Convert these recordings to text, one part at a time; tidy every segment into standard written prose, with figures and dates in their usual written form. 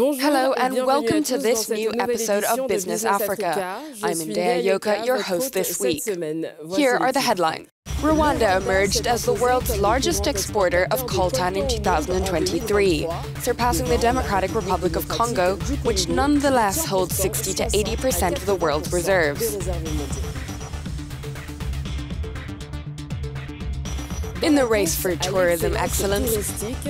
Hello and welcome to this new episode of Business Africa. I'm Ndea Yoka, your host this week. Here are the headlines. Rwanda emerged as the world's largest exporter of coltan in 2023, surpassing the Democratic Republic of Congo, which nonetheless holds 60 to 80% of the world's reserves. In the race for tourism excellence,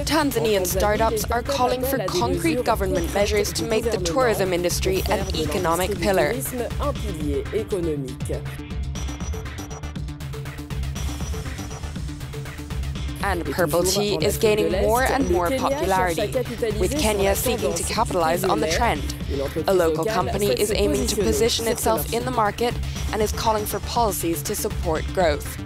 Tanzanian startups are calling for concrete government measures to make the tourism industry an economic pillar. And purple tea is gaining more and more popularity, with Kenya seeking to capitalize on the trend. A local company is aiming to position itself in the market and is calling for policies to support growth.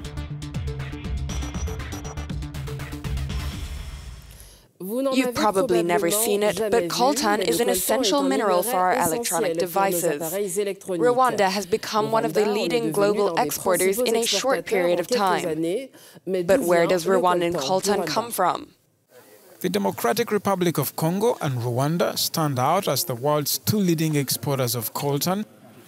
You've probably never seen it, but coltan is an essential mineral for our electronic devices. Rwanda has become one of the leading global exporters in a short period of time. But where does Rwandan coltan come from? The Democratic Republic of Congo and Rwanda stand out as the world's two leading exporters of coltan,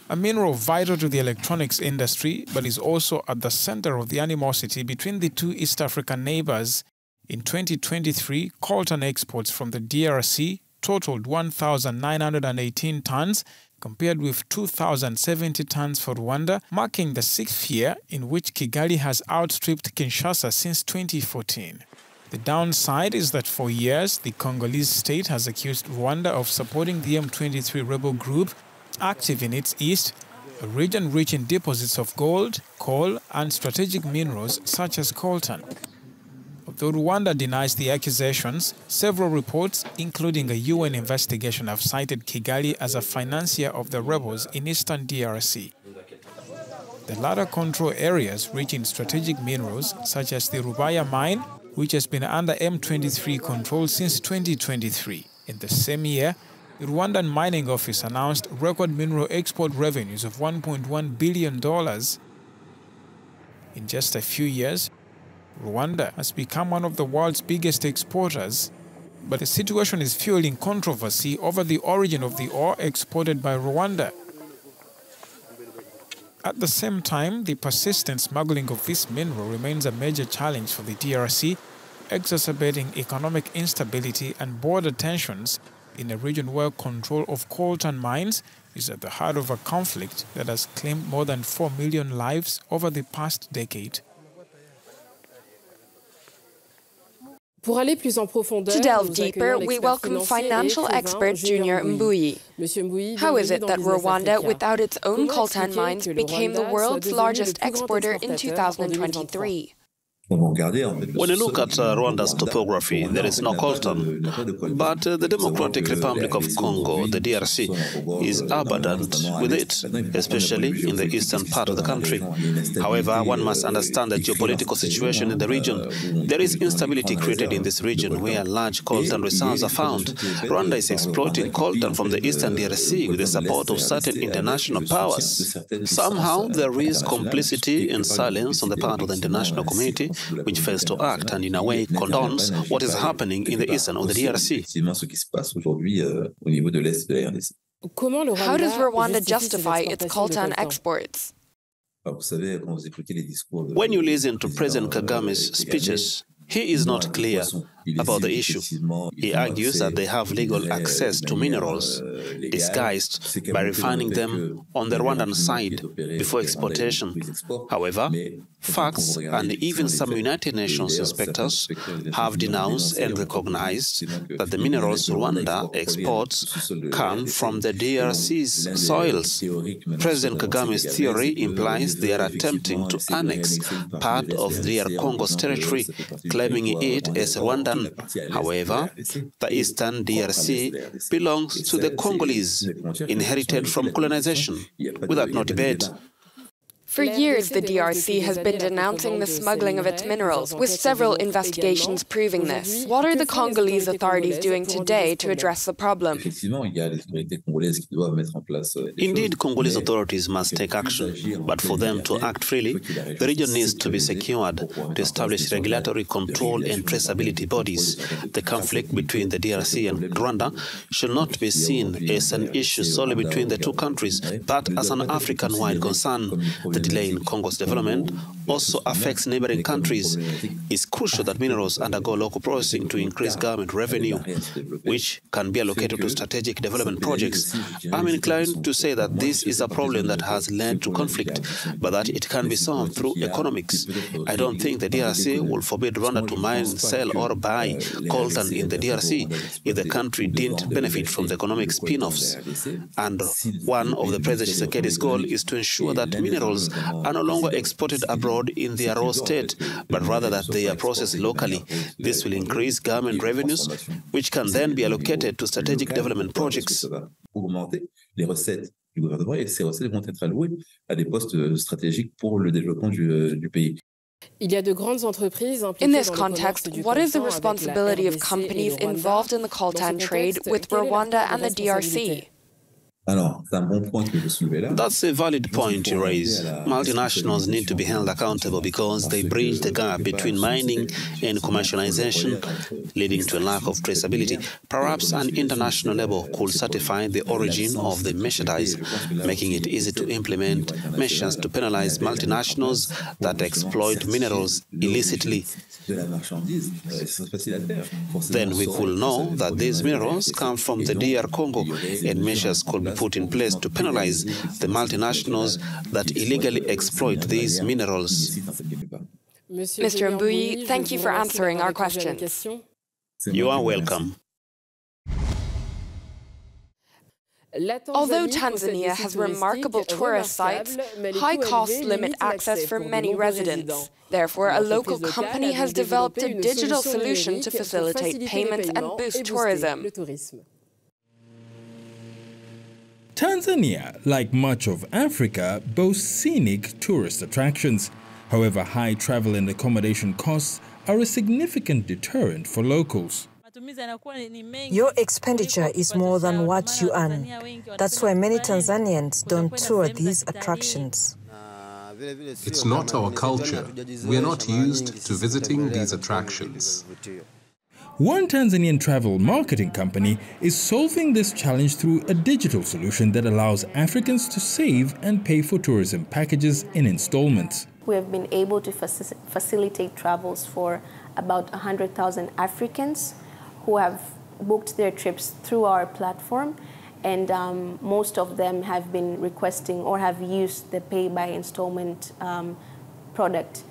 a mineral vital to the electronics industry, but is also at the center of the animosity between the two East African neighbors. In 2023, coltan exports from the DRC totaled 1,918 tons, compared with 2,070 tons for Rwanda, marking the sixth year in which Kigali has outstripped Kinshasa since 2014. The downside is that for years, the Congolese state has accused Rwanda of supporting the M23 rebel group active in its east, a region rich in deposits of gold, coal, and strategic minerals such as coltan. Though Rwanda denies the accusations, several reports, including a UN investigation, have cited Kigali as a financier of the rebels in eastern DRC. The latter control areas rich in strategic minerals, such as the Rubaya mine, which has been under M23 control since 2023. In the same year, the Rwandan Mining Office announced record mineral export revenues of $1.1 billion. In just a few years, Rwanda has become one of the world's biggest exporters, but the situation is fueling controversy over the origin of the ore exported by Rwanda. At the same time, the persistent smuggling of this mineral remains a major challenge for the DRC, exacerbating economic instability and border tensions in a region where control of coltan mines is at the heart of a conflict that has claimed more than 4 million lives over the past decade. To delve deeper, we welcome financial expert Junior Mbuyi. How is it that Rwanda, without its own coltan mines, became the world's largest exporter in 2023? When you look at Rwanda's topography, there is no coltan, but the Democratic Republic of Congo, the DRC, is abundant with it, especially in the eastern part of the country. However, one must understand the geopolitical situation in the region. There is instability created in this region where large coltan reserves are found. Rwanda is exploiting coltan from the eastern DRC with the support of certain international powers. Somehow, there is complicity and silence on the part of the international community, which fails to act and in a way condones what is happening in the eastern of the DRC. How does Rwanda justify its coltan exports? When you listen to President Kagame's speeches, he is not clear about the issue. He argues that they have legal access to minerals, disguised by refining them on the Rwandan side before exportation. However, facts and even some United Nations inspectors have denounced and recognized that the minerals Rwanda exports come from the DRC's soils. President Kagame's theory implies they are attempting to annex part of DR Congo's territory, claiming it as Rwandan. However, the eastern DRC belongs to the Congolese, inherited from colonization, without no debate. For years, the DRC has been denouncing the smuggling of its minerals, with several investigations proving this. What are the Congolese authorities doing today to address the problem? Indeed, Congolese authorities must take action, but for them to act freely, the region needs to be secured to establish regulatory control and traceability bodies. The conflict between the DRC and Rwanda should not be seen as an issue solely between the two countries, but as an African-wide concern. The delay in Congo's development also affects neighboring countries. It's crucial that minerals undergo local processing to increase government revenue, which can be allocated to strategic development projects. I'm inclined to say that this is a problem that has led to conflict, but that it can be solved through economics. I don't think the DRC will forbid Rwanda to mine, sell or buy coltan in the DRC if the country didn't benefit from the economic spin-offs. And one of the President Tshisekedi's goals is to ensure that minerals are no longer exported abroad in their raw state, but rather that they are processed locally. This will increase government revenues, which can then be allocated to strategic development projects. Les recettes du gouvernement et ces recettes vont être allouées à des postes stratégiques pour le développement du pays. In this context, what is the responsibility of companies involved in the coltan trade with Rwanda and the DRC? That's a valid point you raise. Multinationals need to be held accountable because they bridge the gap between mining and commercialization, leading to a lack of traceability. Perhaps an international label could certify the origin of the merchandise, making it easy to implement measures to penalize multinationals that exploit minerals illicitly. Then we could know that these minerals come from the DR Congo, and measures could be put in place to penalize the multinationals that illegally exploit these minerals. Mr. Mbuyi, thank you for answering our questions. You are welcome. Although Tanzania has remarkable tourist sites, high costs limit access for many residents. Therefore, a local company has developed a digital solution to facilitate payments and boost tourism. Tanzania, like much of Africa, boasts scenic tourist attractions. However, high travel and accommodation costs are a significant deterrent for locals. Your expenditure is more than what you earn. That's why many Tanzanians don't tour these attractions. It's not our culture. We are not used to visiting these attractions. One Tanzanian travel marketing company is solving this challenge through a digital solution that allows Africans to save and pay for tourism packages in installments. We have been able to facilitate travels for about 100,000 Africans who have booked their trips through our platform, and most of them have been requesting or have used the pay by installment product.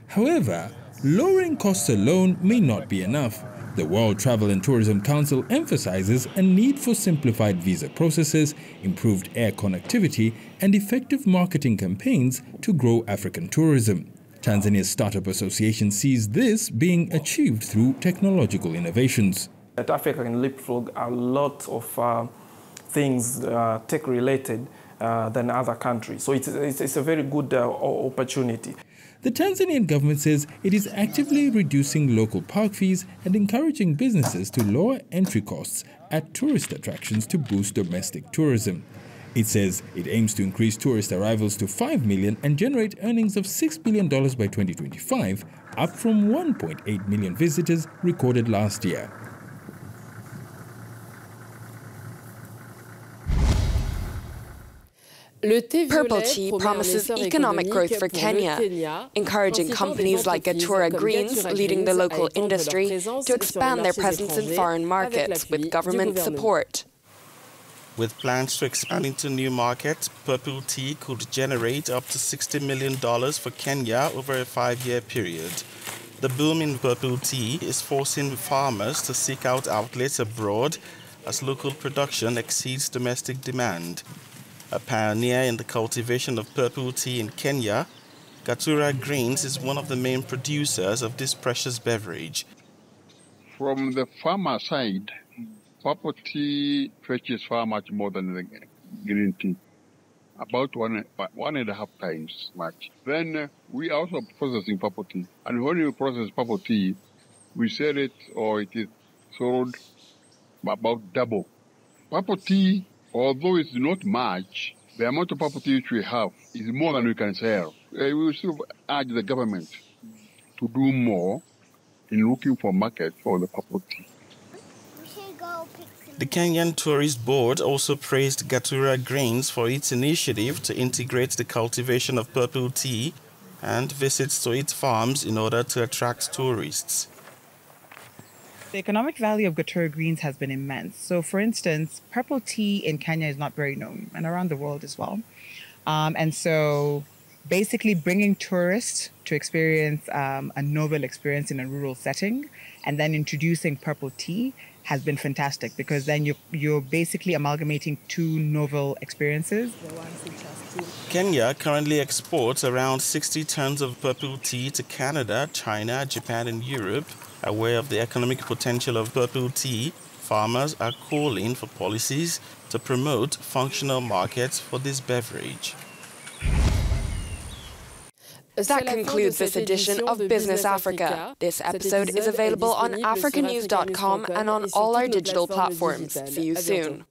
However, lowering costs alone may not be enough. The World Travel and Tourism Council emphasizes a need for simplified visa processes, improved air connectivity, and effective marketing campaigns to grow African tourism. Tanzania's Startup Association sees this being achieved through technological innovations. That Africa can leapfrog a lot of things tech-related than other countries. So it's a very good opportunity. The Tanzanian government says it is actively reducing local park fees and encouraging businesses to lower entry costs at tourist attractions to boost domestic tourism. It says it aims to increase tourist arrivals to 5 million and generate earnings of $6 billion by 2025, up from 1.8 million visitors recorded last year. Purple tea promises economic growth for Kenya, encouraging companies like Gatura Greens, leading the local industry, to expand their presence in foreign markets with government support. With plans to expand into new markets, purple tea could generate up to $60 million for Kenya over a 5-year period. The boom in purple tea is forcing farmers to seek out outlets abroad as local production exceeds domestic demand. A pioneer in the cultivation of purple tea in Kenya, Gatura Greens is one of the main producers of this precious beverage. From the farmer side, purple tea fetches far much more than the green tea. about 1.5 times much. Then we are also processing purple tea. And when we process purple tea, we sell it or it is sold about double. Purple tea, although it's not much, the amount of purple tea which we have is more than we can sell. We will still urge the government to do more in looking for market for the purple tea. The Kenyan Tourist Board also praised Gatura Grains for its initiative to integrate the cultivation of purple tea and visits to its farms in order to attract tourists. The economic value of Gatura Greens has been immense. So, for instance, purple tea in Kenya is not very known, and around the world as well. And so, basically bringing tourists to experience a novel experience in a rural setting, and then introducing purple tea has been fantastic, because then you're basically amalgamating two novel experiences. Kenya currently exports around 60 tons of purple tea to Canada, China, Japan, and Europe. Aware of the economic potential of purple tea, farmers are calling for policies to promote functional markets for this beverage. That concludes this edition of Business Africa. This episode is available on africanews.com and on all our digital platforms. See you soon.